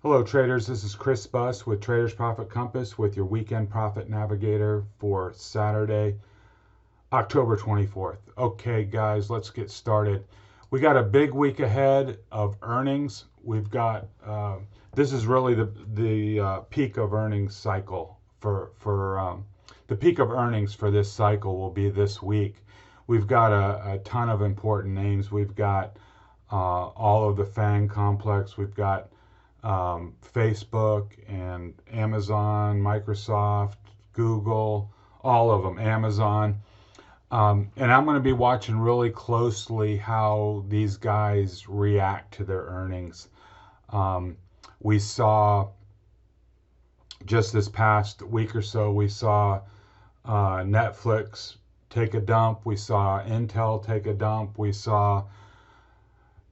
Hello traders, this is Chris Buss with Traders Profit Compass with your Weekend Profit Navigator for Saturday, October 24th. Okay guys, let's get started. We got a big week ahead of earnings. We've got, this is really the peak of earnings cycle the peak of earnings for this cycle will be this week. We've got a ton of important names. We've got all of the FANG complex. We've got Facebook and Amazon, Microsoft, Google, all of them, Amazon. And I'm going to be watching really closely how these guys react to their earnings. We saw just this past week or so, we saw Netflix take a dump. We saw Intel take a dump. We saw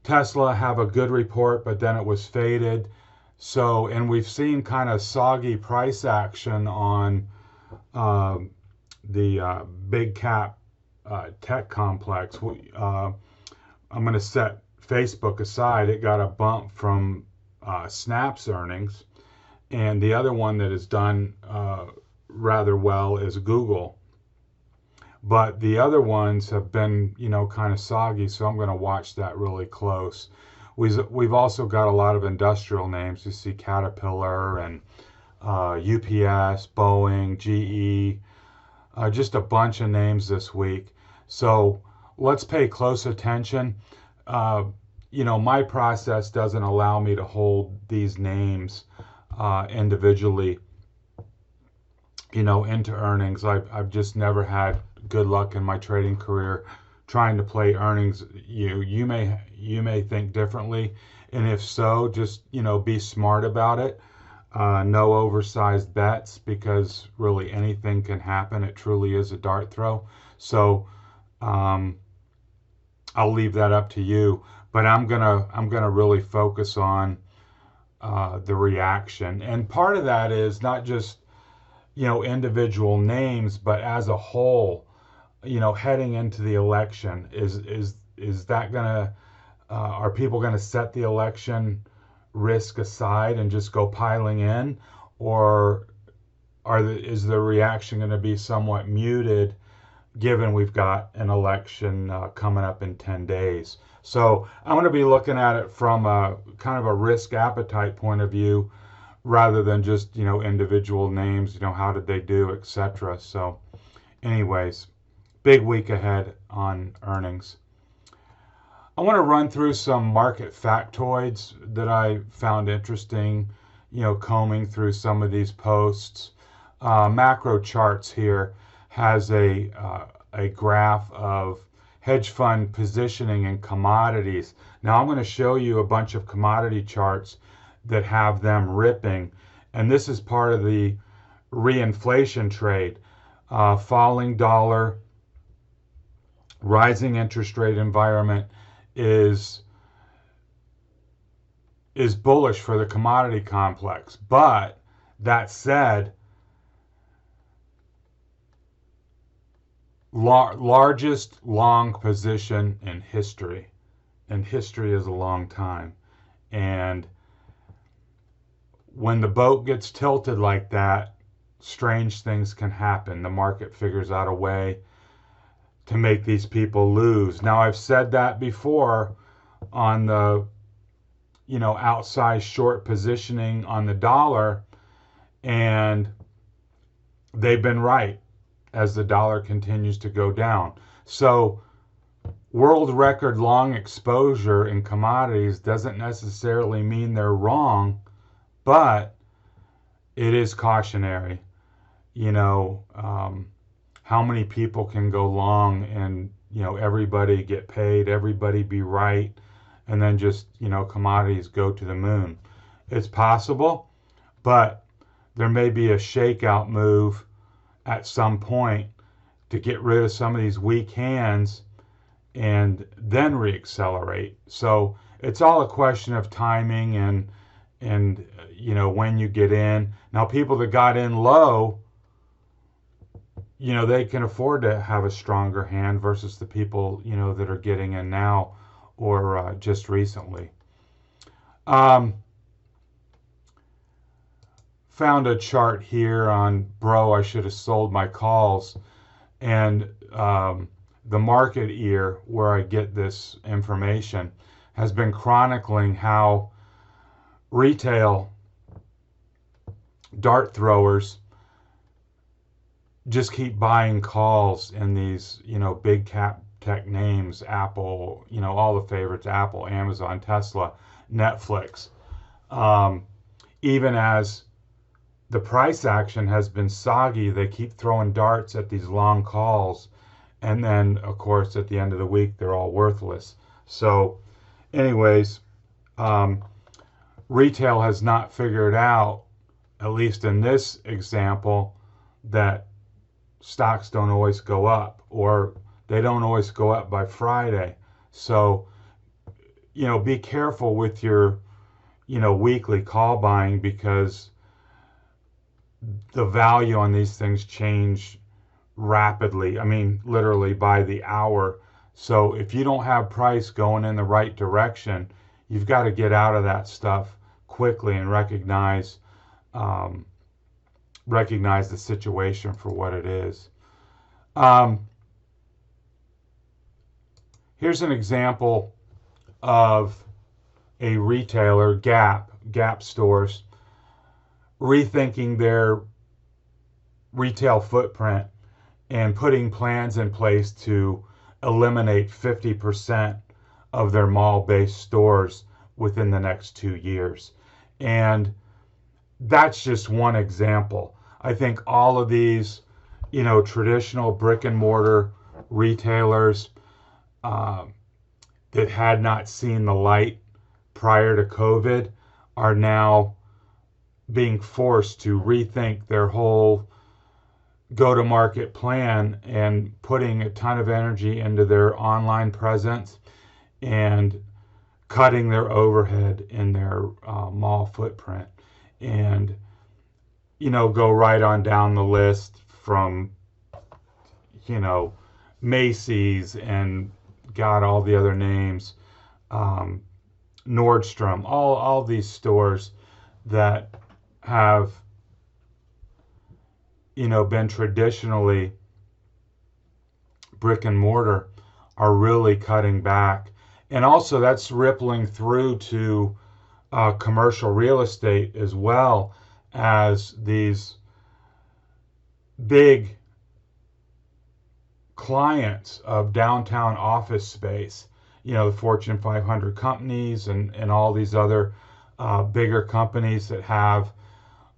Tesla have a good report, but then it was faded. So, and we've seen kind of soggy price action on the big cap tech complex. I'm going to set Facebook aside. It got a bump from Snap's earnings. And the other one that has done rather well is Google. But the other ones have been, kind of soggy, so I'm going to watch that really close. We've also got a lot of industrial names. You see Caterpillar and UPS, Boeing, GE, just a bunch of names this week. So let's pay close attention. My process doesn't allow me to hold these names individually, into earnings. I've just never had good luck in my trading career trying to play earnings. You may think differently, and if so, just be smart about it. No oversized bets, because really anything can happen. It truly is a dart throw. So I'll leave that up to you. But I'm gonna really focus on the reaction, and part of that is not just individual names, but as a whole. Heading into the election, is that gonna are people gonna set the election risk aside and just go piling in, or is the reaction going to be somewhat muted, given we've got an election coming up in 10 days? So I'm going to be looking at it from a kind of a risk appetite point of view, rather than just individual names, how did they do, etc. So anyways, big week ahead on earnings. I want to run through some market factoids that I found interesting, combing through some of these posts. Macro Charts here has a graph of hedge fund positioning in commodities. Now I'm going to show you a bunch of commodity charts that have them ripping, and this is part of the reinflation trade. Falling dollar, rising interest rate environment is bullish for the commodity complex. But that said, largest long position in history, and history is a long time. And when the boat gets tilted like that, strange things can happen. The market figures out a way to make these people lose. Now, I've said that before on the outsized short positioning on the dollar, and they've been right as the dollar continues to go down. So world record long exposure in commodities doesn't necessarily mean they're wrong, but it is cautionary. How many people can go long and everybody get paid, everybody be right, and then just commodities go to the moon? It's possible, but there may be a shakeout move at some point to get rid of some of these weak hands and then reaccelerate. So it's all a question of timing and when you get in. Now, people that got in low, they can afford to have a stronger hand versus the people that are getting in now or just recently. found a chart here on Bro, I should have sold my calls, and the market ear, where I get this information, has been chronicling how retail dart throwers just keep buying calls in these, big cap tech names, Apple, all the favorites, Apple, Amazon, Tesla, Netflix. Even as the price action has been soggy, they keep throwing darts at these long calls. And then, of course, at the end of the week, they're all worthless. So, anyways, retail has not figured out, at least in this example, that stocks don't always go up, or they don't always go up by Friday. So, be careful with your, weekly call buying, because the value on these things change rapidly. I mean, literally by the hour. So if you don't have price going in the right direction, you've got to get out of that stuff quickly and recognize the situation for what it is. Here's an example of a retailer, Gap stores, rethinking their retail footprint and putting plans in place to eliminate 50% of their mall-based stores within the next 2 years. And that's just one example. I think all of these, traditional brick and mortar retailers that had not seen the light prior to COVID are now being forced to rethink their whole go-to-market plan and putting a ton of energy into their online presence and cutting their overhead in their mall footprint. And, go right on down the list from, Macy's and all the other names, Nordstrom, all these stores that have, been traditionally brick and mortar are really cutting back. And also that's rippling through to commercial real estate, as well as these big clients of downtown office space, the Fortune 500 companies and all these other bigger companies that have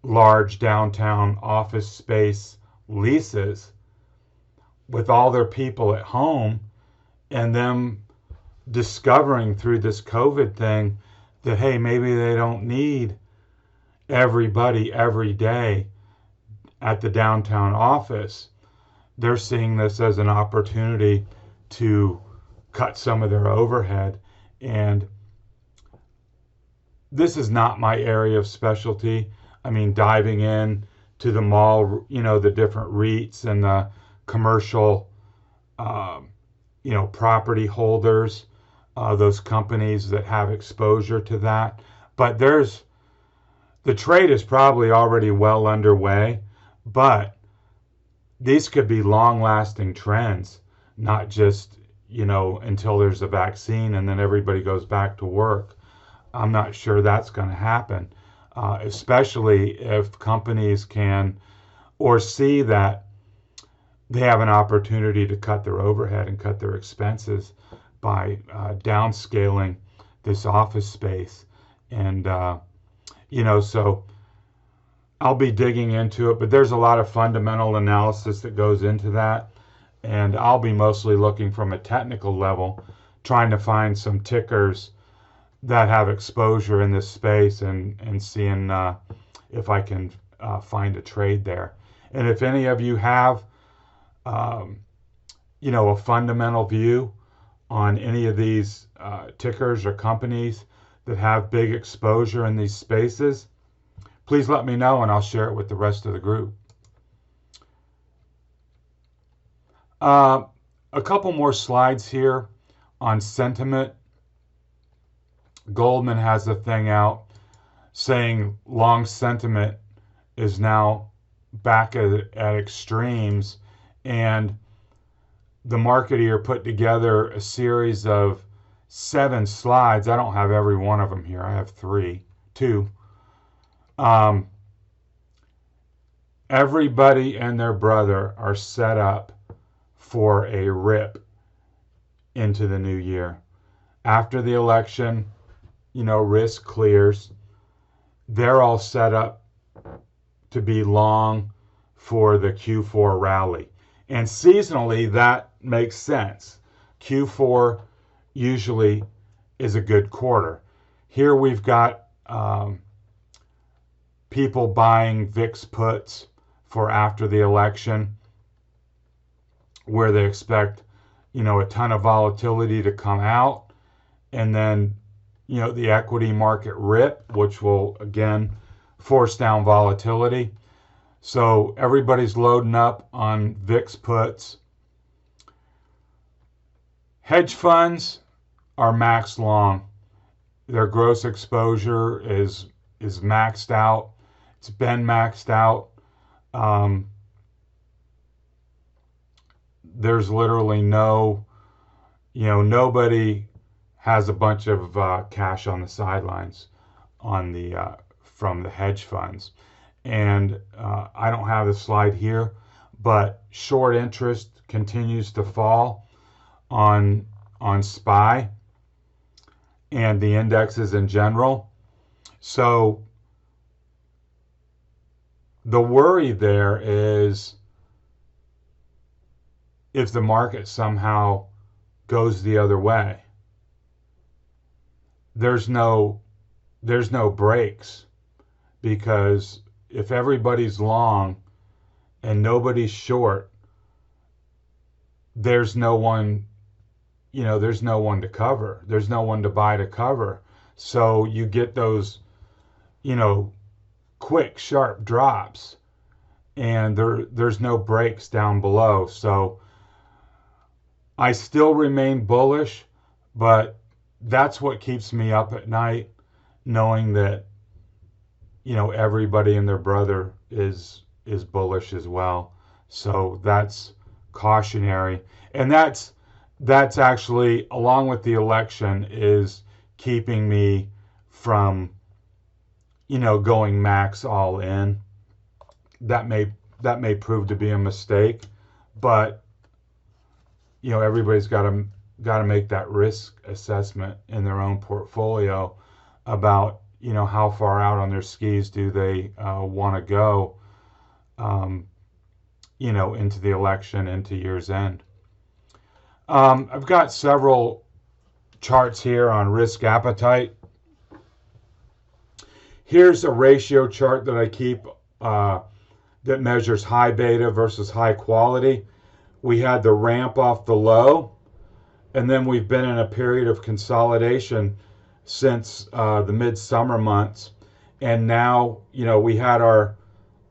large downtown office space leases with all their people at home, and them discovering through this COVID thing that, hey, maybe they don't need everybody every day at the downtown office. They're seeing this as an opportunity to cut some of their overhead. And this is not my area of specialty. I mean, diving in to the mall, the different REITs and the commercial, property holders, those companies that have exposure to that. But the trade is probably already well underway, but these could be long-lasting trends, not just, until there's a vaccine and then everybody goes back to work. I'm not sure that's going to happen, especially if companies can or see that they have an opportunity to cut their overhead and cut their expenses by downscaling this office space. And, so I'll be digging into it, but there's a lot of fundamental analysis that goes into that. And I'll be mostly looking from a technical level, trying to find some tickers that have exposure in this space and seeing if I can find a trade there. And if any of you have, a fundamental view on any of these tickers or companies that have big exposure in these spaces, please let me know and I'll share it with the rest of the group. A couple more slides here on sentiment. Goldman has a thing out saying long sentiment is now back at extremes, and the marketeer put together a series of 7 slides. I don't have every one of them here. I have two. Everybody and their brother are set up for a rip into the new year. After the election, risk clears. They're all set up to be long for the Q4 rally. And seasonally, that makes sense. Q4 usually is a good quarter. Here we've got people buying VIX puts for after the election, where they expect, a ton of volatility to come out, and then, the equity market rip, which will again force down volatility. So everybody's loading up on VIX puts. Hedge funds are max long. Their gross exposure is maxed out. It's been maxed out. There's literally nobody has a bunch of cash on the sidelines from the hedge funds. And I don't have the slide here, but short interest continues to fall on SPY and the indexes in general. So the worry there is if the market somehow goes the other way. There's no breaks, because if everybody's long and nobody's short, there's no one to cover. There's no one to buy to cover. So you get those, quick, sharp drops, and there's no breaks down below. So I still remain bullish, but that's what keeps me up at night, knowing that, everybody and their brother is bullish as well. So that's cautionary. And that's actually, along with the election, is keeping me from, going max all in. That may prove to be a mistake, but everybody's got to make that risk assessment in their own portfolio about how far out on their skis do they want to go, into the election, into year's end. I've got several charts here on risk appetite. Here's a ratio chart that I keep that measures high beta versus high quality. We had the ramp off the low, and then we've been in a period of consolidation since the midsummer months. And now, we had our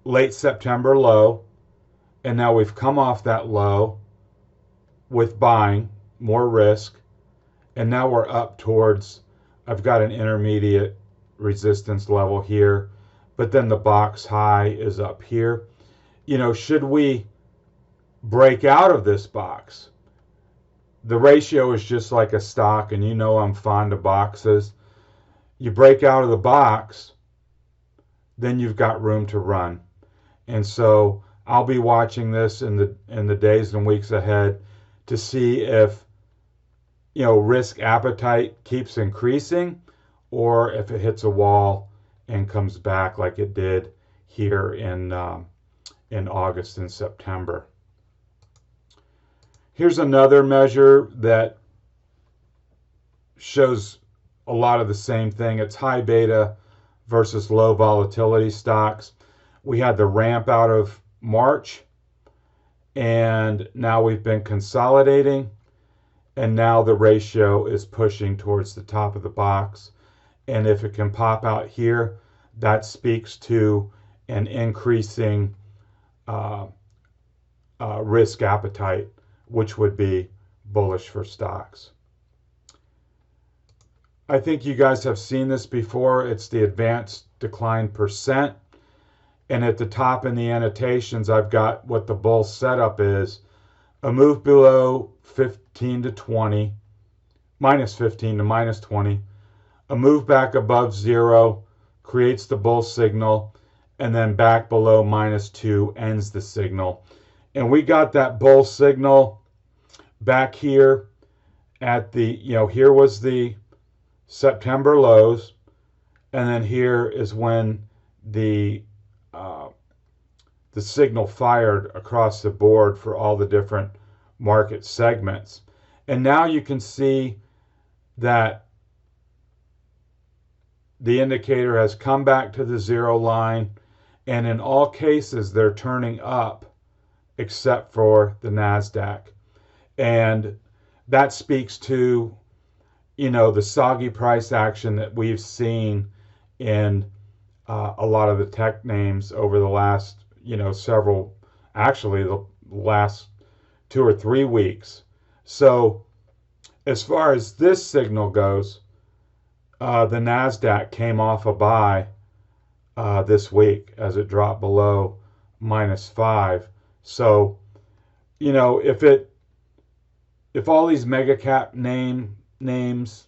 late September low, and now we've come off that low with buying, more risk, and now we're up towards, I've got an intermediate resistance level here, but then the box high is up here. Should we break out of this box? The ratio is just like a stock, and I'm fond of boxes. You break out of the box, then you've got room to run. And so I'll be watching this in the days and weeks ahead to see if risk appetite keeps increasing, or if it hits a wall and comes back like it did here in August and September. Here's another measure that shows a lot of the same thing. It's high beta versus low volatility stocks. We had the ramp out of March, and now we've been consolidating, and now the ratio is pushing towards the top of the box. And if it can pop out here, that speaks to an increasing risk appetite, which would be bullish for stocks. I think you guys have seen this before. It's the advanced decline percent. And at the top in the annotations, I've got what the bull setup is. A move below 15 to 20, minus 15 to minus 20. A move back above 0 creates the bull signal, and then back below minus 2 ends the signal. And we got that bull signal back here at the, here was the September lows, and then here is when the signal fired across the board for all the different market segments. And now you can see that the indicator has come back to the 0 line, and in all cases they're turning up except for the NASDAQ. And that speaks to, the soggy price action that we've seen in a lot of the tech names over the last, actually the last 2 or 3 weeks. So as far as this signal goes, the NASDAQ came off a buy this week as it dropped below -5. So, if all these mega cap names,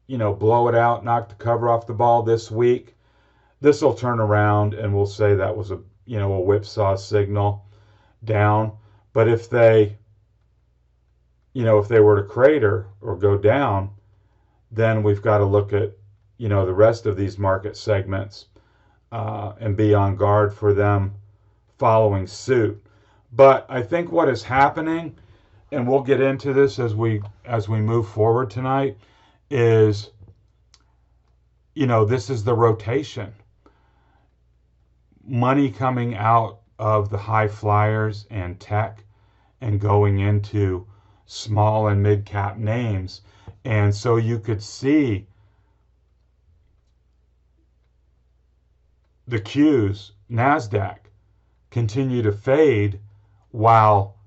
blow it out, knock the cover off the ball this week, this will turn around and we'll say that was a whipsaw signal down. But if they were to crater or go down, then we've got to look at, the rest of these market segments and be on guard for them following suit. But I think what is happening, and we'll get into this as we move forward tonight, is, this is the rotation. Money coming out of the high flyers and tech and going into small and mid cap names. And so you could see the Qs, NASDAQ, continue to fade while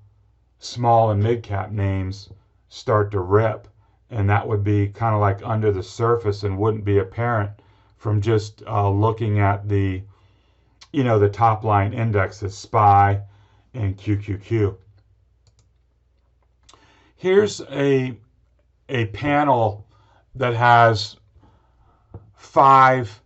small and mid cap names start to rip. And that would be kind of like under the surface and wouldn't be apparent from just looking at the, the top line indexes, SPY and QQQ. Here's a panel that has 5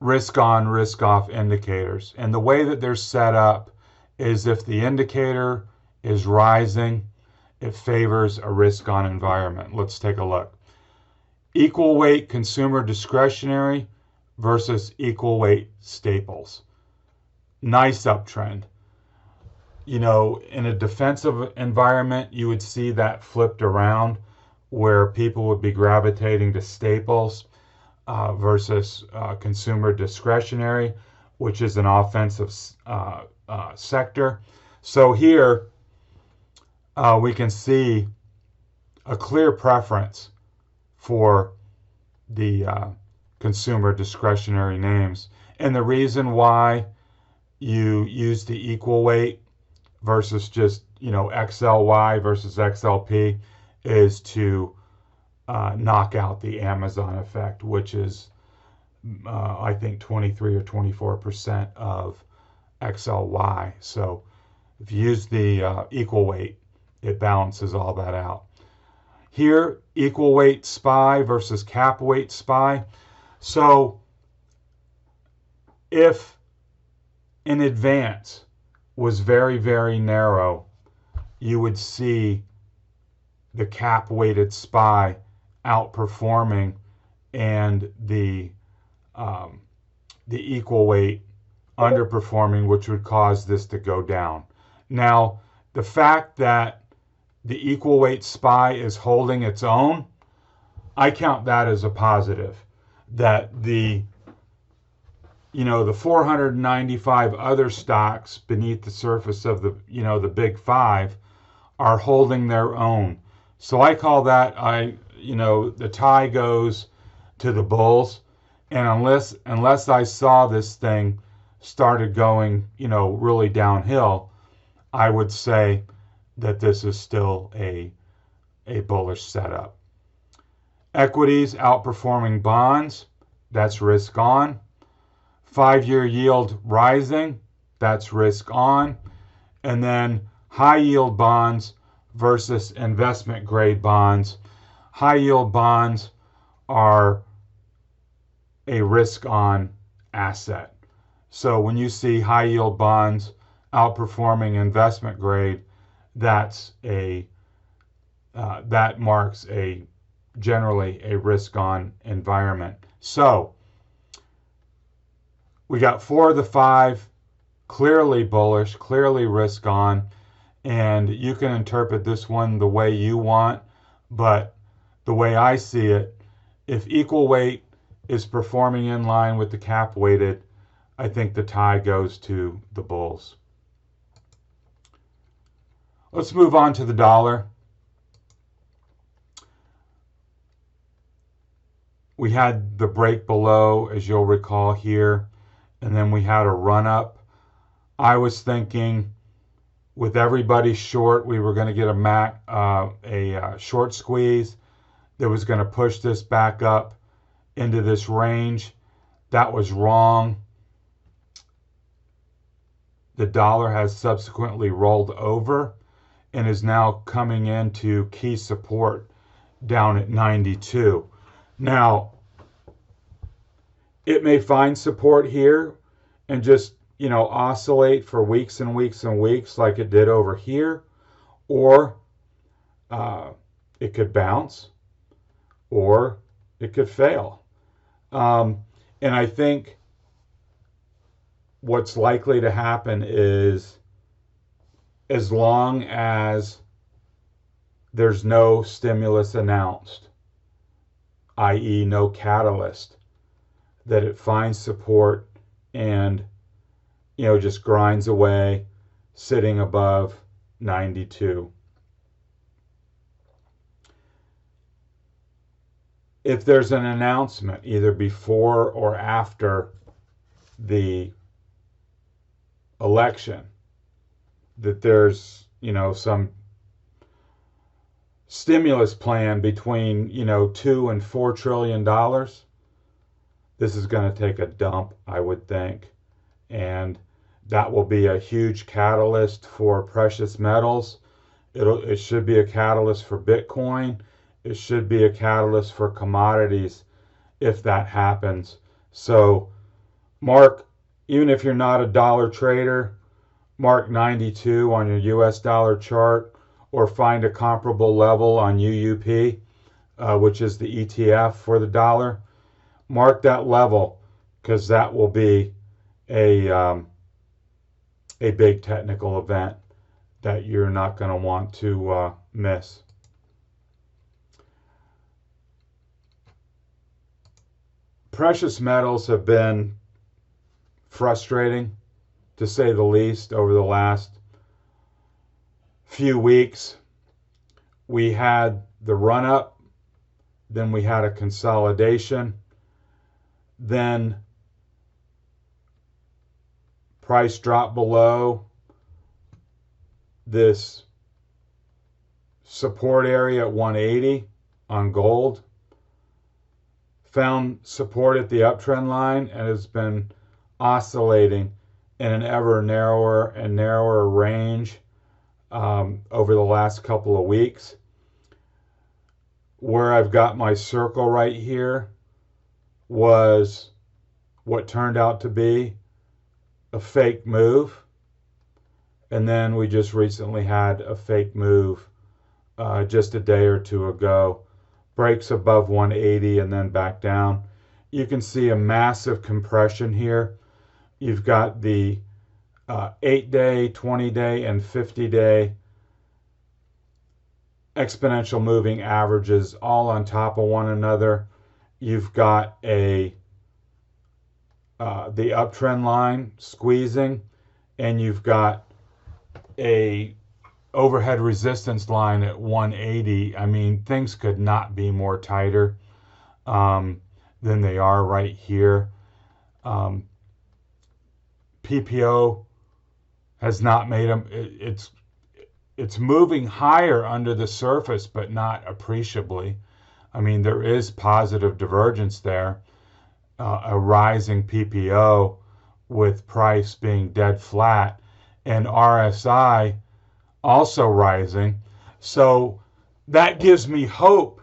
risk on, risk off indicators. And the way that they're set up is if the indicator is rising, it favors a risk on environment. Let's take a look. Equal weight consumer discretionary versus equal weight staples. Nice uptrend. In a defensive environment, you would see that flipped around where people would be gravitating to staples versus consumer discretionary, which is an offensive sector. So here we can see a clear preference for the consumer discretionary names. And the reason why you use the equal weight versus just, XLY versus XLP is to knock out the Amazon effect, which is, I think, 23 or 24% of XLY. So if you use the equal weight, it balances all that out. Here, equal weight SPY versus cap weight SPY. So if in advance was very, very narrow, you would see the cap weighted SPY outperforming and the equal weight underperforming, which would cause this to go down. Now, the fact that the equal weight SPY is holding its own, I count that as a positive. That the 495 other stocks beneath the surface of the, the big 5 are holding their own. So I call that, the tie goes to the bulls. And unless I saw this thing started going, really downhill, I would say that this is still a bullish setup. Equities outperforming bonds, that's risk on. 5-year yield rising, that's risk on. And then high yield bonds versus investment grade bonds. High yield bonds are a risk on asset. So when you see high yield bonds outperforming investment grade, that marks generally a risk on environment. So we got 4 of the 5 clearly bullish, clearly risk on, and you can interpret this one the way you want, but the way I see it, if equal weight is performing in line with the cap weighted, I think the tie goes to the bulls. Let's move on to the dollar. We had the break below, as you'll recall here, and then we had a run up. I was thinking with everybody short, we were going to get a short squeeze that was going to push this back up into this range. That was wrong. The dollar has subsequently rolled over and is now coming into key support down at 92. Now, it may find support here and just, oscillate for weeks and weeks and weeks like it did over here, or it could bounce, or it could fail. And I think what's likely to happen is, as long as there's no stimulus announced, i.e. no catalyst, that it finds support and just grinds away, sitting above 92. If there's an announcement either before or after the election that there's some stimulus plan between $2 and $4 trillion, this is going to take a dump, I would think, and that will be a huge catalyst for precious metals. It should be a catalyst for Bitcoin. It should be a catalyst for commodities if that happens. So mark, even if you're not a dollar trader, mark 92 on your US dollar chart, or find a comparable level on UUP, which is the ETF for the dollar. Mark that level, because that will be a big technical event that you're not going to want to miss. Precious metals have been frustrating, to say the least, over the last few weeks. We had the run up, then we had a consolidation, then price dropped below this support area at 180 on gold, found support at the uptrend line, and has been oscillating in an ever narrower and narrower range over the last couple of weeks. Where I've got my circle right here was what turned out to be a fake move, and then we just recently had a fake move just a day or two ago. Breaks above 180 and then back down. You can see a massive compression here. You've got the 8-day, 20-day, and 50-day exponential moving averages all on top of one another. You've got the uptrend line squeezing, and you've got a overhead resistance line at 180. I mean, things could not be more tighter than they are right here. PPO has not made them. It's moving higher under the surface, but not appreciably. I mean, there is positive divergence there, a rising PPO, with price being dead flat and RSI also rising. So that gives me hope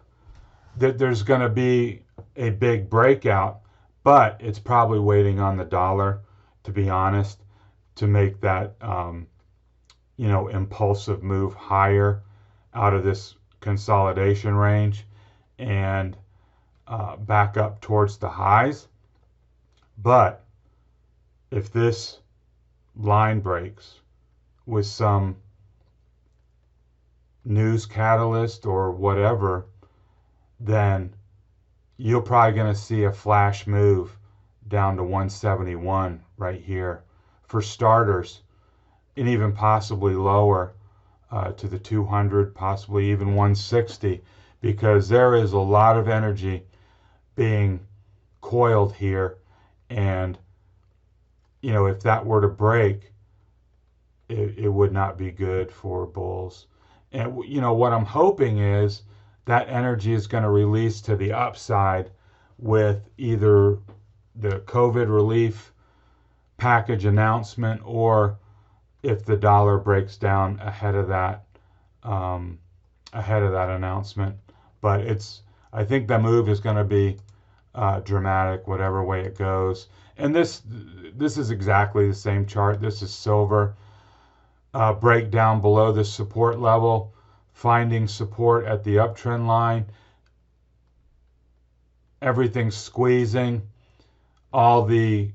that there's going to be a big breakout, but it's probably waiting on the dollar, to be honest, to make that impulsive move higher out of this consolidation range and back up towards the highs. But if this line breaks with some news catalyst or whatever, then you're probably going to see a flash move down to 171 right here for starters, and even possibly lower to the 200, possibly even 160, because there is a lot of energy being coiled here. And if that were to break, it would not be good for bulls. And what I'm hoping is that energy is going to release to the upside with either the COVID relief package announcement, or if the dollar breaks down ahead of that announcement. But I think the move is going to be dramatic, whatever way it goes. And this is exactly the same chart. This is silver. Breakdown below the support level, finding support at the uptrend line. Everything's squeezing. All the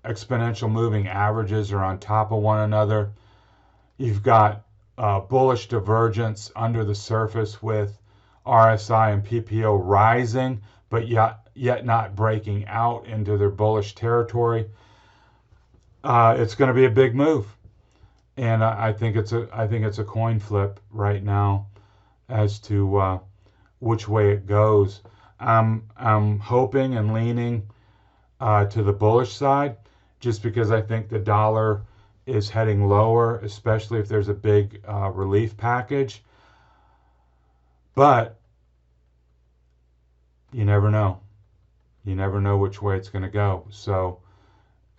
exponential moving averages are on top of one another. You've got bullish divergence under the surface with RSI and PPO rising, but yet not breaking out into their bullish territory. It's going to be a big move, and I think it's a coin flip right now as to which way it goes. I'm hoping and leaning to the bullish side, just because I think the dollar is heading lower, especially if there's a big relief package. But you never know. You never know which way it's going to go. So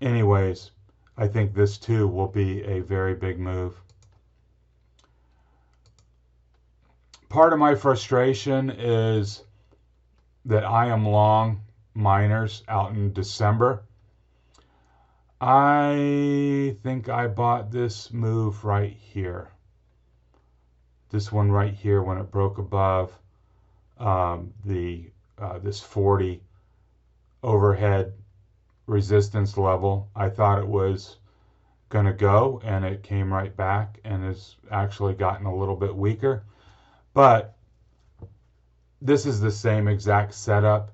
anyways, I think this too will be a very big move. Part of my frustration is that I am long miners out in December. I think I bought this move right here. This one right here when it broke above this 40 overhead resistance level. I thought it was going to go, and it came right back and has actually gotten a little bit weaker. But this is the same exact setup.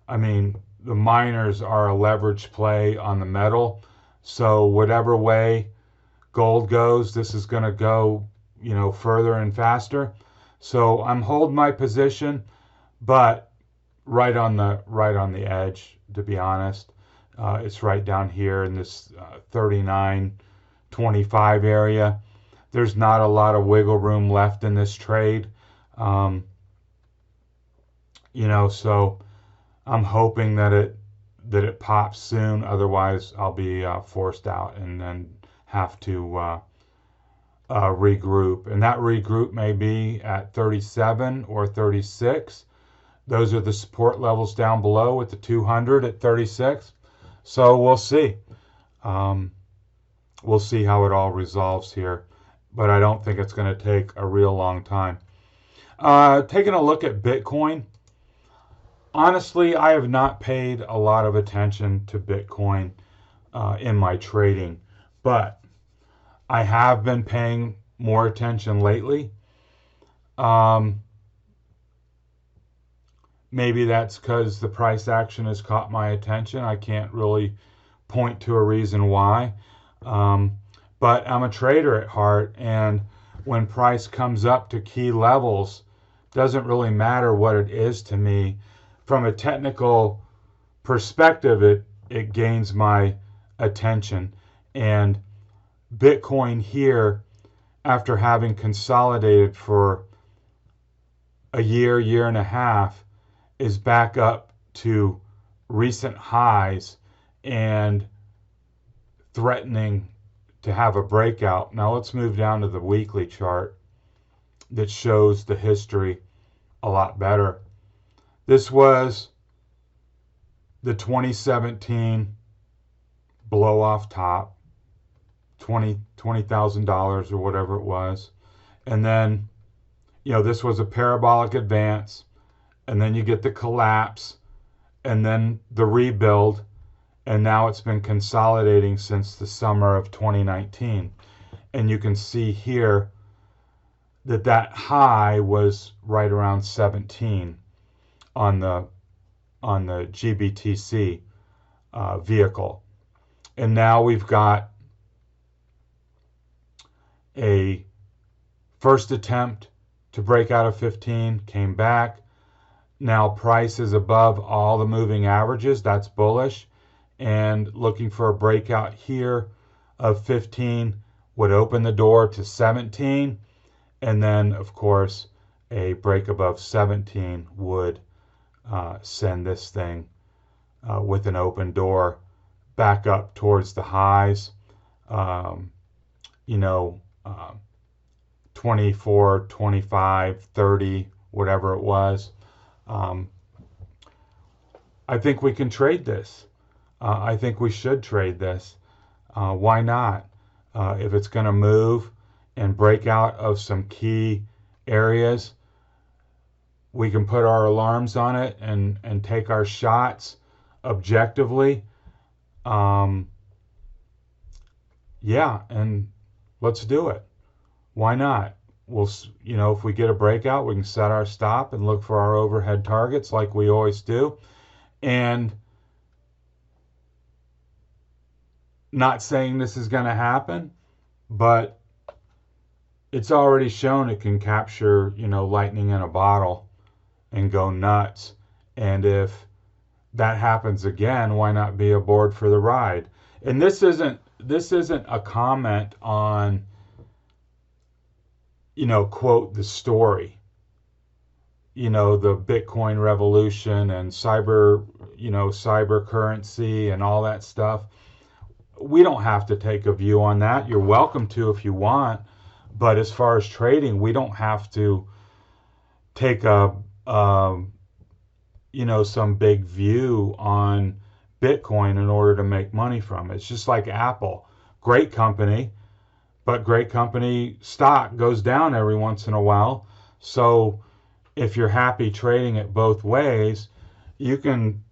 I mean, the miners are a leverage play on the metal. So whatever way gold goes, this is going to go, further and faster. So I'm holding my position, but right on the edge, to be honest. It's right down here in this 39.25 area. There's not a lot of wiggle room left in this trade. So I'm hoping that it pops soon. Otherwise, I'll be forced out and then have to regroup. And that regroup may be at 37 or 36. Those are the support levels down below with the 200 at 36. So we'll see. We'll see how it all resolves here. But I don't think it's going to take a real long time. Taking a look at Bitcoin. Honestly, I have not paid a lot of attention to Bitcoin in my trading, but I have been paying more attention lately. Maybe that's because the price action has caught my attention. I can't really point to a reason why. But I'm a trader at heart, and when price comes up to key levels, doesn't really matter what it is to me. From a technical perspective, it gains my attention. And Bitcoin here, after having consolidated for a year and a half, is back up to recent highs, and threatening to have a breakout. Now let's move down to the weekly chart that shows the history a lot better. This was the 2017 blow off top, $20,000 or whatever it was. And then, this was a parabolic advance, and then you get the collapse, and then the rebuild, and now it's been consolidating since the summer of 2019. And you can see here that high was right around 17 on the GBTC vehicle. And now we've got a first attempt to break out of 15, came back. Now price is above all the moving averages. That's bullish. And looking for a breakout here of 15 would open the door to 17. And then, of course, a break above 17 would send this thing with an open door back up towards the highs, 24, 25, 30, whatever it was. I think we can trade this. I think we should trade this. Why not? If it's going to move and break out of some key areas, we can put our alarms on it and take our shots objectively. Yeah, and let's do it. Why not? We'll, if we get a breakout, we can set our stop and look for our overhead targets like we always do. And not saying this is going to happen, but it's already shown it can capture, lightning in a bottle and go nuts. And if that happens again, why not be aboard for the ride? And this isn't a comment on, quote, the story, the Bitcoin revolution and cyber currency and all that stuff. We don't have to take a view on that. You're welcome to if you want. But as far as trading, we don't have to take some big view on Bitcoin in order to make money from it. It's just like Apple. Great company, but great company stock goes down every once in a while. So if you're happy trading it both ways, you can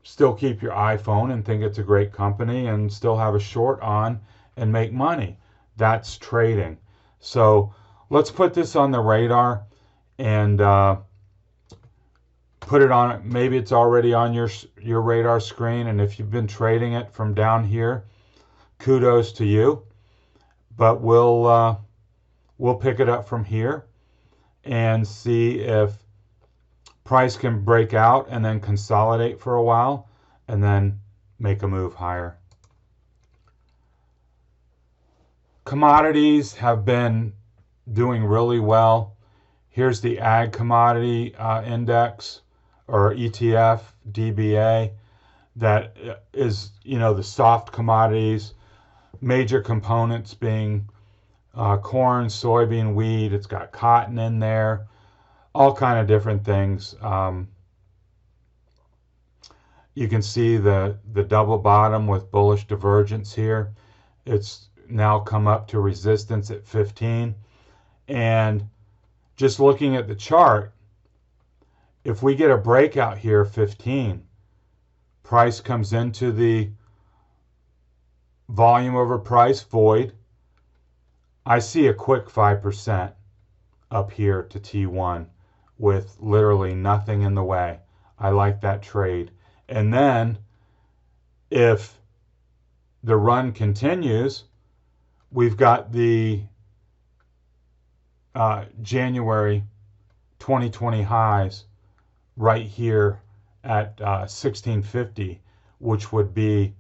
still keep your iPhone and think it's a great company and still have a short on and make money. That's trading. So let's put this on the radar and put it on. Maybe it's already on your radar screen, and if you've been trading it from down here, kudos to you. But we'll pick it up from here and see if price can break out and then consolidate for a while and then make a move higher. Commodities have been doing really well. Here's the ag commodity index or ETF, DBA, that is, the soft commodities, major components being corn, soybean, wheat. It's got cotton in there, all kind of different things. You can see the double bottom with bullish divergence here. It's now come up to resistance at 15. And just looking at the chart, if we get a breakout here, 15, price comes into the volume over price void. I see a quick 5% up here to T1 with literally nothing in the way. I like that trade. And then if the run continues, we've got the January 2020 highs right here at 1650, which would be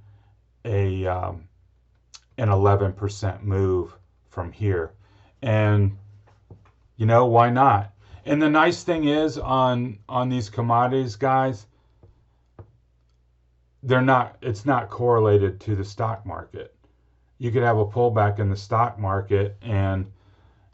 an 11% move from here. And why not? And the nice thing is on these commodities, guys, it's not correlated to the stock market. You could have a pullback in the stock market and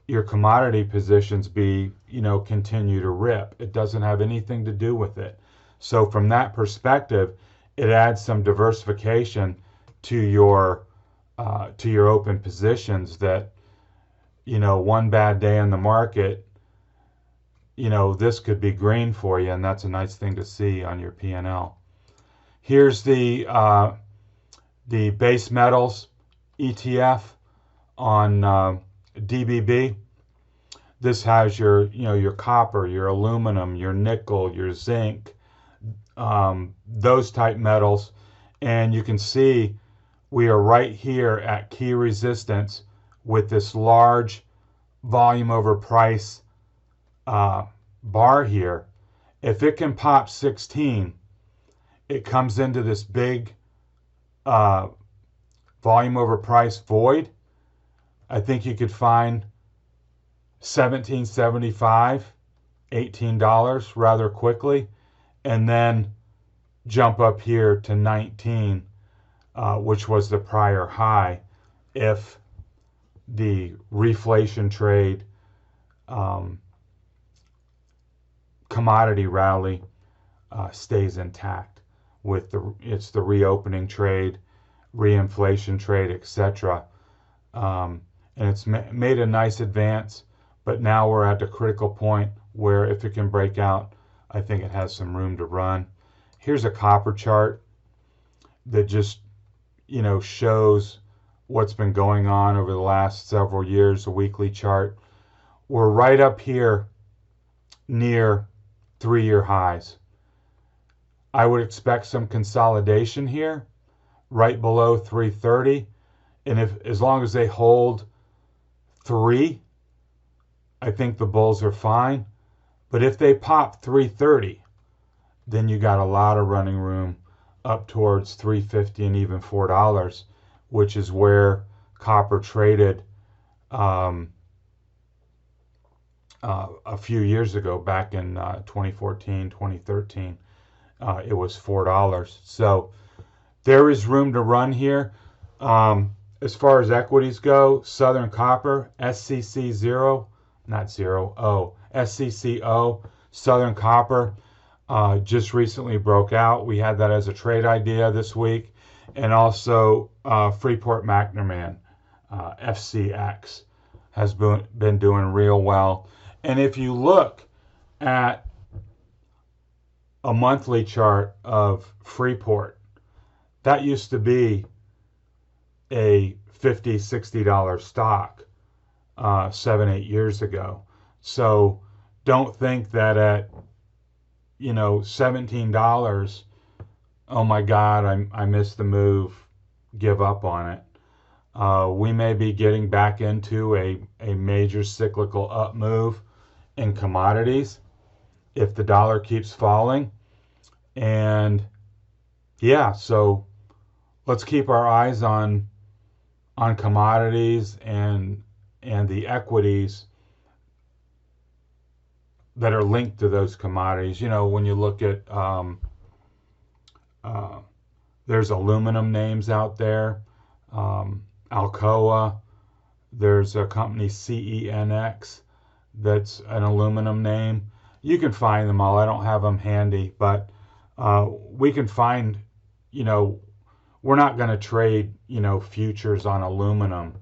your commodity positions continue to rip. It doesn't have anything to do with it. So from that perspective, it adds some diversification to your open positions that, one bad day in the market, this could be green for you, and that's a nice thing to see on your P&L. Here's the base metals ETF on DBB. This has your copper, your aluminum, your nickel, your zinc, those type metals, and you can see we are right here at key resistance with this large volume over price bar here. If it can pop 16, it comes into this big volume over price void. I think you could find $17.75, $18 rather quickly, and then jump up here to 19, which was the prior high, if the reflation trade commodity rally stays intact. It's the reopening trade, reinflation trade, etc. And it's made a nice advance, but now we're at the critical point where if it can break out, I think it has some room to run. Here's a copper chart that just shows what's been going on over the last several years, a weekly chart. We're right up here near 3-year highs. I would expect some consolidation here right below 330, and as long as they hold 3, I think the bulls are fine. But if they pop 330, then you got a lot of running room up towards 350 and even $4, which is where copper traded a few years ago, back in 2014, 2013. It was $4. So there is room to run here. As far as equities go, Southern Copper, SCCO, Southern Copper, just recently broke out. We had that as a trade idea this week. And also Freeport-McMoRan, FCX, has been doing real well. And if you look at a monthly chart of Freeport, that used to be a $50, $60 stock 7-8 years ago. So don't think that at $17, oh my God, I missed the move, give up on it. We may be getting back into a major cyclical up move in commodities if the dollar keeps falling. And yeah, so let's keep our eyes on commodities and the equities that are linked to those commodities. When you look at there's aluminum names out there, Alcoa. There's a company, CENX, that's an aluminum name. You can find them all. I don't have them handy, but we can find, we're not going to trade, futures on aluminum,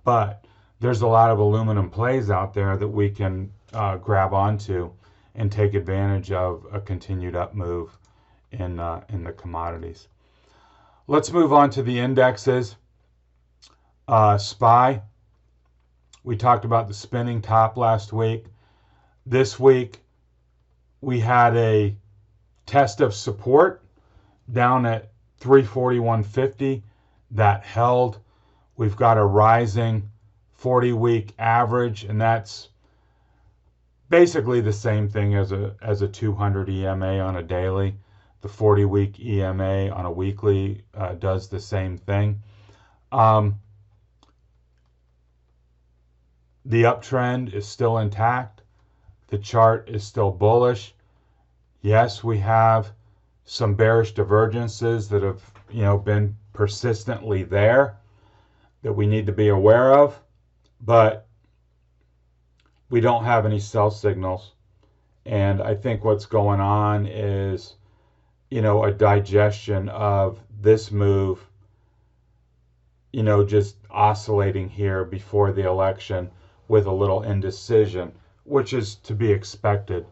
but there's a lot of aluminum plays out there that we can grab onto and take advantage of a continued up move in the commodities. Let's move on to the indexes. SPY. We talked about the spinning top last week. This week, we had a test of support down at 341.50 that held. We've got a rising 40-week average, and that's basically the same thing as a 200 EMA on a daily. The 40-week EMA on a weekly does the same thing. The uptrend is still intact. The chart is still bullish. Yes, we have some bearish divergences that have, been persistently there that we need to be aware of, but we don't have any sell signals. And I think what's going on is, a digestion of this move, just oscillating here before the election with a little indecision, which is to be expected.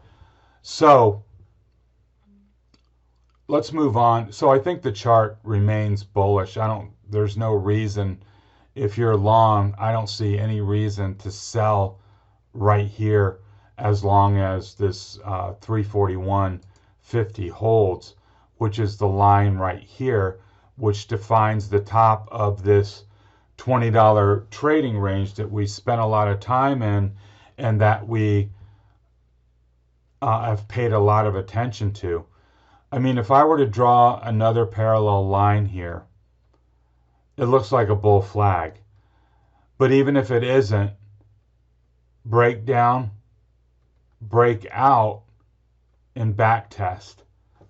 So let's move on. So I think the chart remains bullish. There's no reason, if you're long, I don't see any reason to sell right here as long as this 341.50 holds, which is the line right here, which defines the top of this $20 trading range that we spent a lot of time in and that we have paid a lot of attention to. I mean, if I were to draw another parallel line here, it looks like a bull flag. But even if it isn't, break down, break out, and back test.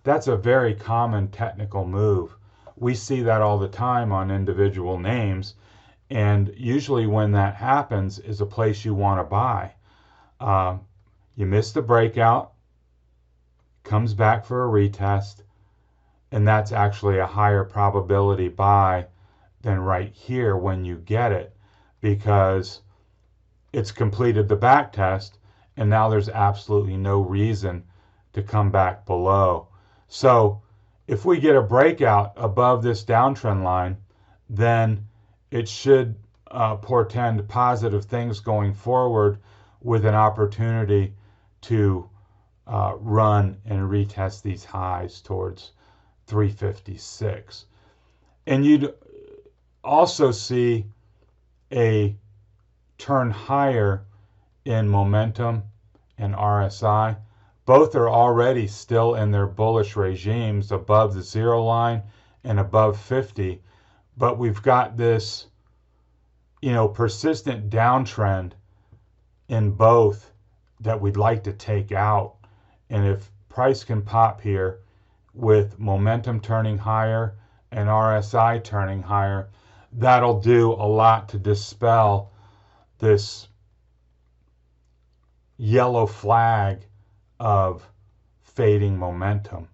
That's a very common technical move. We see that all the time on individual names, and usually when that happens is a place you want to buy. You miss the breakout, comes back for a retest, and that's actually a higher probability buy than right here when you get it, because it's completed the back test and now there's absolutely no reason to come back below. So if we get a breakout above this downtrend line, then it should portend positive things going forward with an opportunity to run and retest these highs towards 356. And you'd also see a turn higher in momentum and RSI. Both are already still in their bullish regimes above the zero line and above 50, but we've got this, persistent downtrend in both that we'd like to take out. And if price can pop here with momentum turning higher and RSI turning higher, that'll do a lot to dispel this yellow flag of fading momentum.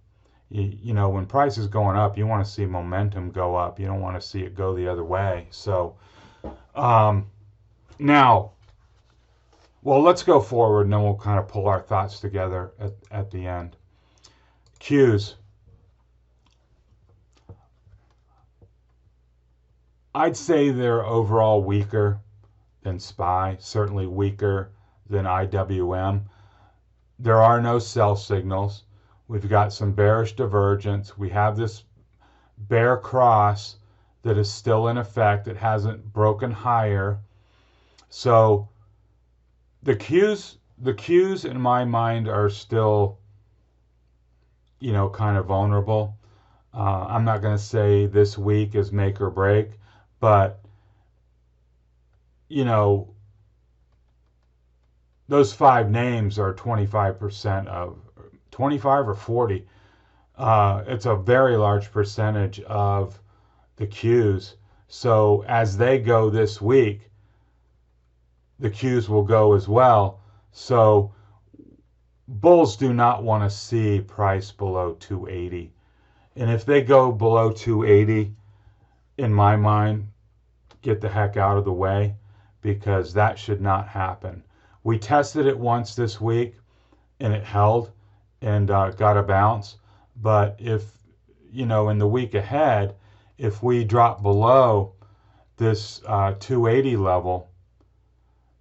When price is going up, you want to see momentum go up. You don't want to see it go the other way. So now, well, let's go forward and then we'll kind of pull our thoughts together at the end. Qs. I'd say they're overall weaker than SPY, certainly weaker than IWM. There are no sell signals. We've got some bearish divergence. We have this bear cross that is still in effect. It hasn't broken higher. So the Qs in my mind are still, kind of vulnerable. I'm not going to say this week is make or break, but those 5 names are 25% of 25 or 40. It's a very large percentage of the Qs. So as they go this week, the Qs will go as well. So bulls do not want to see price below 280. And if they go below 280, in my mind, get the heck out of the way, because that should not happen. We tested it once this week and it held and got a bounce. But if, in the week ahead, if we drop below this 280 level,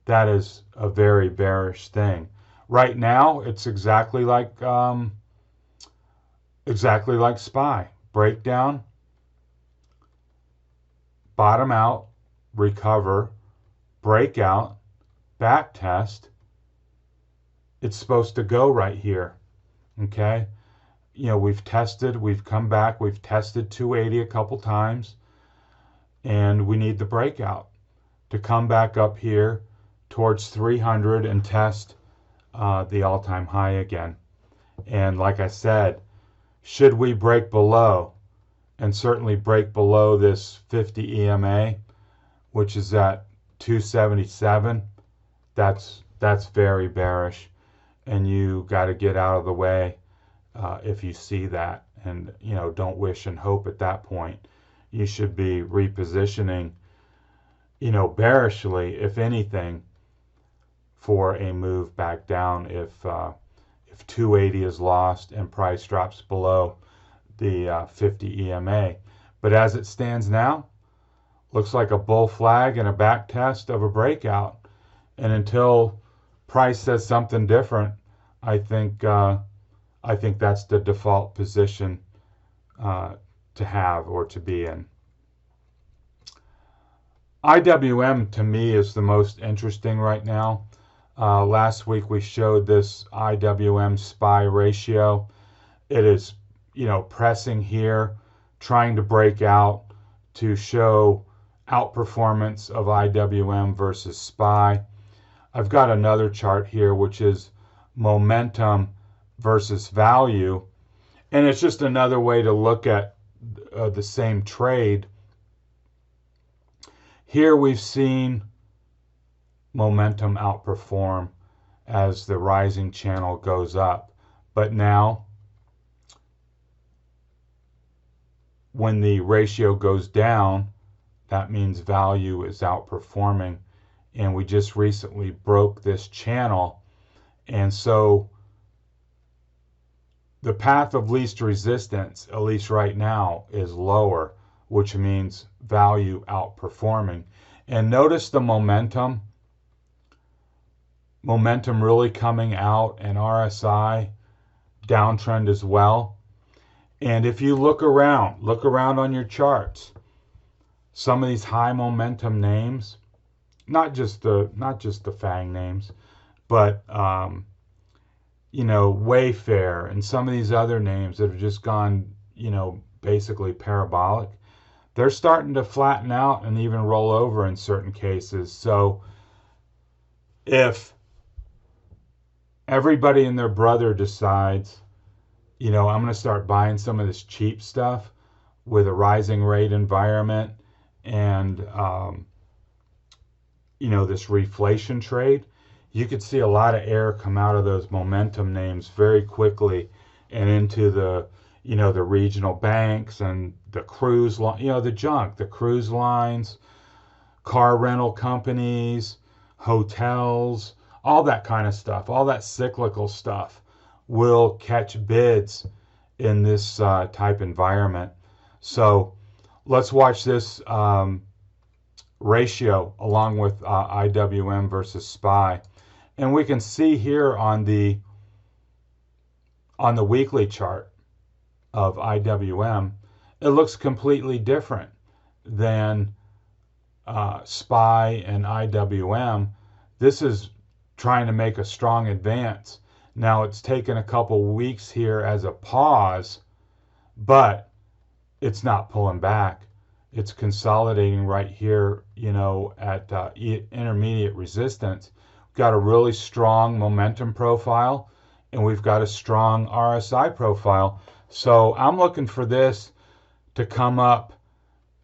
that is a very bearish thing. Right now, it's exactly like SPY. Breakdown, bottom out, recover, breakout, back test. It's supposed to go right here. Okay? We've tested, we've come back, we've tested 280 a couple times, and we need the breakout to come back up here towards 300 and test the all-time high again. And like I said, should we break below, and certainly break below this 50 EMA, which is at 277, that's very bearish, and you got to get out of the way if you see that, and don't wish and hope at that point. You should be repositioning, bearishly, if anything, for a move back down if 280 is lost and price drops below the 50 EMA. But as it stands now, looks like a bull flag and a back test of a breakout. And until price says something different, I think that's the default position to have or to be in. IWM to me is the most interesting right now. Last week we showed this IWM SPY ratio. It is, pressing here, trying to break out to show outperformance of IWM versus SPY. I've got another chart here which is momentum versus value, and it's just another way to look at the same trade. Here we've seen momentum outperform as the rising channel goes up, but now when the ratio goes down, that means value is outperforming, and we just recently broke this channel, and so the path of least resistance, at least right now, is lower, which means value outperforming. And notice the momentum really coming out, and RSI downtrend as well. And if you look around on your charts, some of these high momentum names, not just the FANG names, but Wayfair and some of these other names that have just gone, basically parabolic, they're starting to flatten out and even roll over in certain cases. So if everybody and their brother decides, I'm going to start buying some of this cheap stuff with a rising rate environment and, this reflation trade, you could see a lot of air come out of those momentum names very quickly and into the, the regional banks and the cruise line, the cruise lines, car rental companies, hotels, all that kind of stuff, all that cyclical stuff will catch bids in this type environment. So let's watch this ratio along with IWM versus SPY. And we can see here on the weekly chart of IWM, it looks completely different than SPY and IWM. This is trying to make a strong advance. Now it's taken a couple weeks here as a pause, but it's not pulling back. It's consolidating right here, at intermediate resistance. We've got a really strong momentum profile, and we've got a strong RSI profile. So I'm looking for this to come up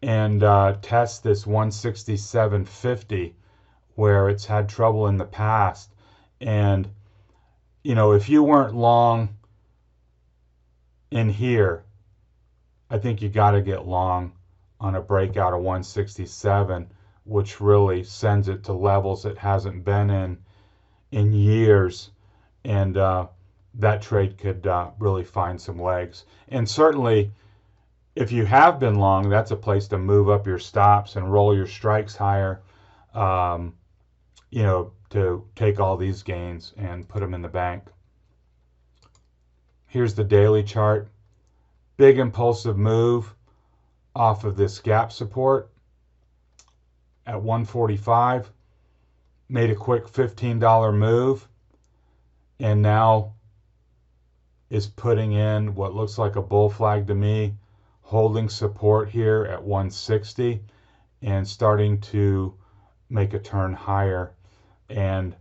and test this 167.50 where it's had trouble in the past. And, if you weren't long in here, I think you got to get long on a breakout of 167, which really sends it to levels it hasn't been in years. And that trade could really find some legs. And certainly, if you have been long, that's a place to move up your stops and roll your strikes higher, to take all these gains and put them in the bank. Here's the daily chart. Big impulsive move off of this gap support at 145. Made a quick $15 move, and now is putting in what looks like a bull flag to me, holding support here at 160 and starting to make a turn higher. And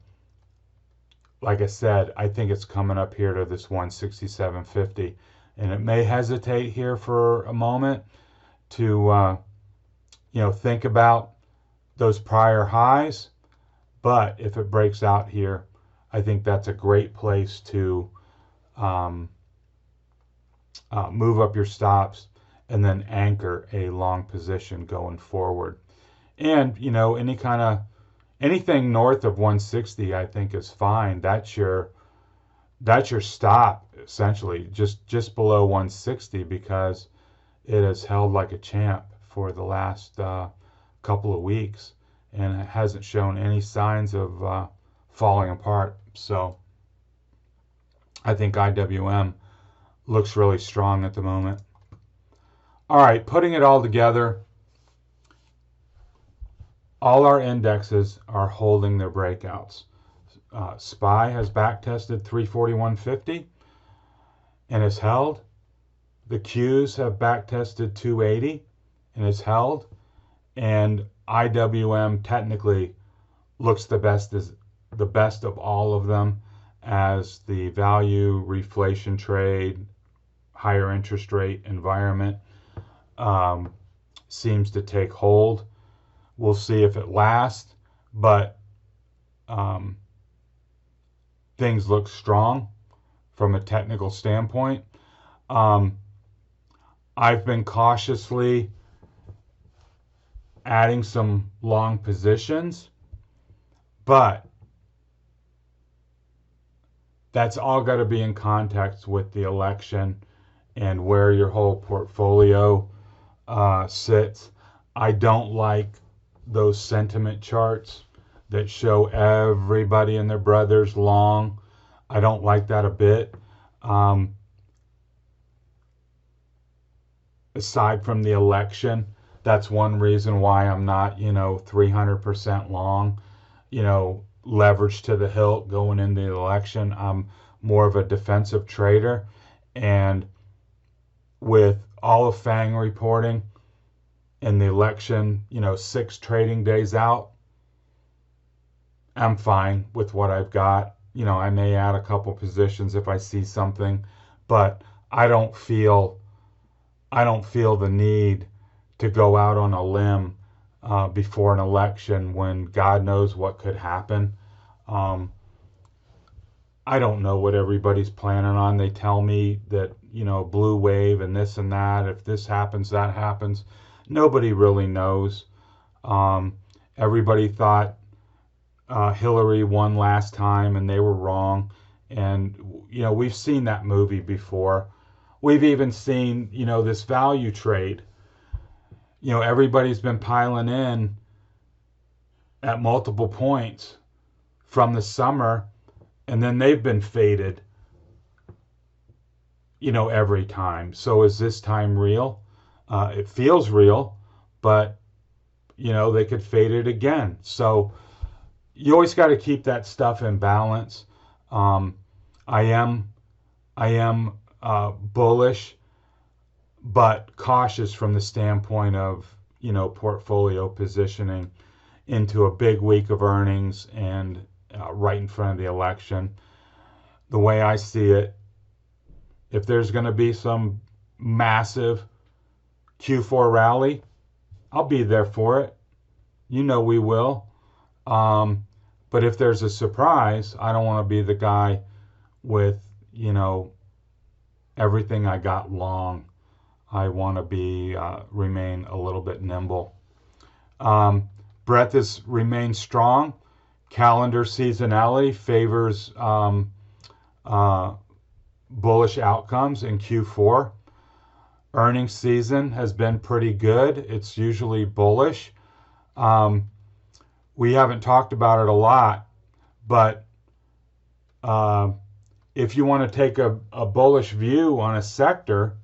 like I said, I think it's coming up here to this 167.50. and it may hesitate here for a moment to think about those prior highs. But if it breaks out here, I think that's a great place to move up your stops and then anchor a long position going forward. And anything north of 160, I think is fine. That's your stop essentially, just below 160, because it has held like a champ for the last couple of weeks, and it hasn't shown any signs of falling apart. So I think IWM looks really strong at the moment. All right, putting it all together, all our indexes are holding their breakouts. SPY has backtested 341.50 and is held. The Qs have backtested 280 and is held. And IWM technically looks the best of all of them, as the value reflation trade, higher interest rate environment seems to take hold. We'll see if it lasts, but things look strong from a technical standpoint. I've been cautiously adding some long positions, but that's all got to be in context with the election and where your whole portfolio sits. I don't like those sentiment charts that show everybody and their brothers long. I don't like that a bit. Aside from the election, that's one reason why I'm not, 300% long, leveraged to the hilt going into the election. I'm more of a defensive trader. And with all of FANG reporting and the election, 6 trading days out, I'm fine with what I've got. I may add a couple positions if I see something, but I don't feel the need to go out on a limb before an election when God knows what could happen. I don't know what everybody's planning on. They tell me that, blue wave and this and that. If this happens, that happens. Nobody really knows. Everybody thought Hillary won last time, and they were wrong. And, we've seen that movie before. We've even seen, this value trade. Everybody's been piling in at multiple points from the summer, and then they've been faded, every time. So is this time real? It feels real, but, they could fade it again. So you always got to keep that stuff in balance. I am bullish, but cautious from the standpoint of, portfolio positioning into a big week of earnings and right in front of the election. The way I see it, if there's going to be some massive Q4 rally, I'll be there for it. We will. But if there's a surprise, I don't want to be the guy with, everything I got long. I want to remain a little bit nimble. Breadth has remained strong. Calendar seasonality favors bullish outcomes in Q4. Earnings season has been pretty good. It's usually bullish. We haven't talked about it a lot, but if you want to take a bullish view on a sector,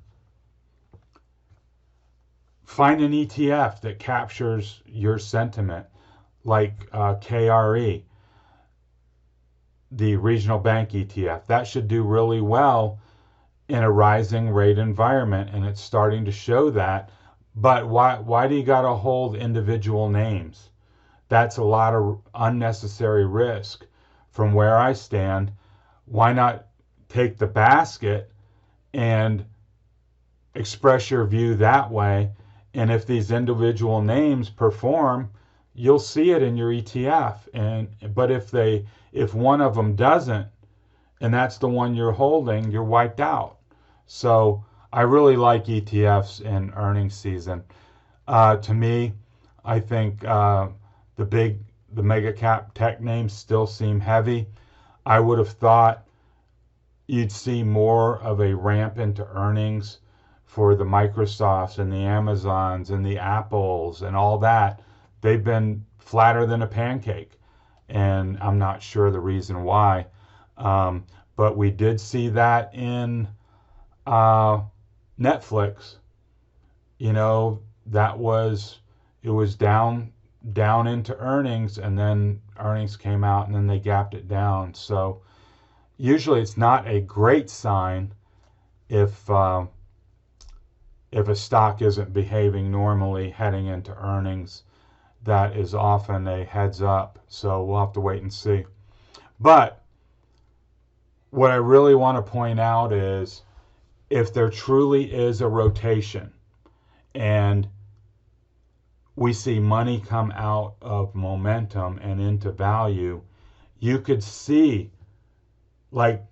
find an ETF that captures your sentiment, like KRE, the regional bank ETF. That should do really well in a rising rate environment, and it's starting to show that. But why do you got to hold individual names? That's a lot of unnecessary risk. From where I stand, why not take the basket and express your view that way. And if these individual names perform, you'll see it in your ETF. But if one of them doesn't, and that's the one you're holding, you're wiped out. So I really like ETFs in earnings season. To me, I think the mega cap tech names still seem heavy. I would have thought you'd see more of a ramp into earnings for the Microsofts and the Amazons and the Apples and all that. They've been flatter than a pancake, and I'm not sure the reason why. But we did see that in Netflix. You know, it was down into earnings, and then earnings came out, and then they gapped it down. So usually it's not a great sign if a stock isn't behaving normally heading into earnings. That is often a heads up. So we'll have to wait and see. But what I really want to point out is if there truly is a rotation and we see money come out of momentum and into value, you could see like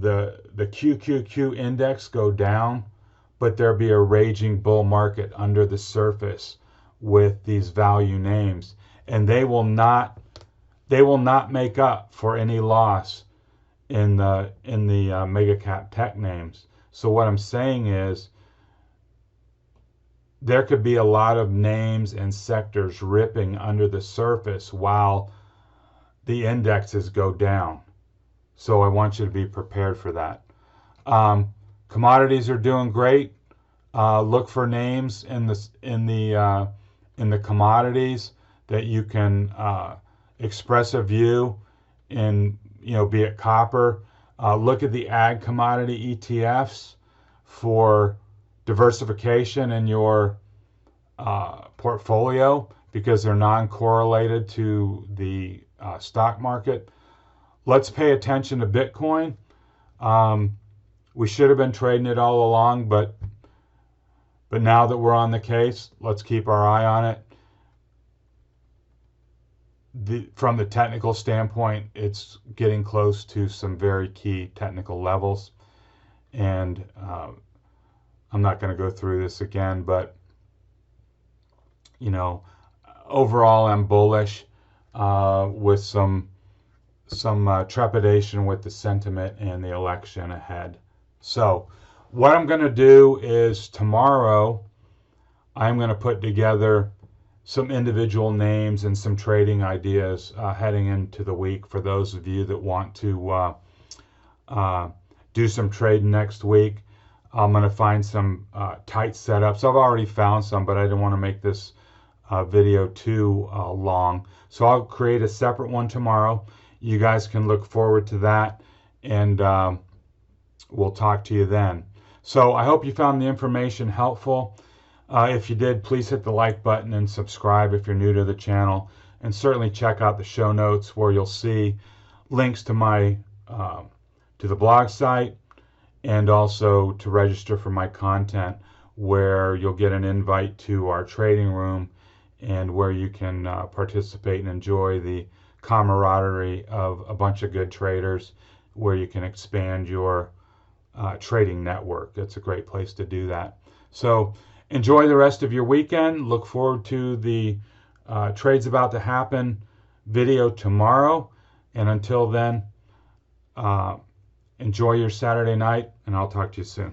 the QQQ index go down, but there be a raging bull market under the surface with these value names, and they will not make up for any loss in the mega cap tech names. So what I'm saying is there could be a lot of names and sectors ripping under the surface while the indexes go down. So I want you to be prepared for that. Commodities are doing great. Look for names in the commodities that you can express a view in, be it copper. Look at the ag commodity ETFs for diversification in your portfolio because they're non-correlated to the stock market. Let's pay attention to Bitcoin. We should have been trading it all along, but now that we're on the case, let's keep our eye on it. From the technical standpoint, it's getting close to some very key technical levels. And I'm not going to go through this again, but overall I'm bullish with some trepidation with the sentiment and the election ahead. So what I'm going to do is tomorrow I'm going to put together some individual names and some trading ideas heading into the week for those of you that want to do some trading next week. I'm going to find some tight setups. I've already found some, but I didn't want to make this video too long. So I'll create a separate one tomorrow. You guys can look forward to that, and we'll talk to you then. So I hope you found the information helpful. If you did, please hit the like button and subscribe if you're new to the channel. And certainly check out the show notes where you'll see links to my to the blog site and also to register for my content, where you'll get an invite to our trading room and where you can participate and enjoy the camaraderie of a bunch of good traders, where you can expand your trading network. It's a great place to do that. So enjoy the rest of your weekend. Look forward to the Trades About to Happen video tomorrow. And until then, enjoy your Saturday night, and I'll talk to you soon.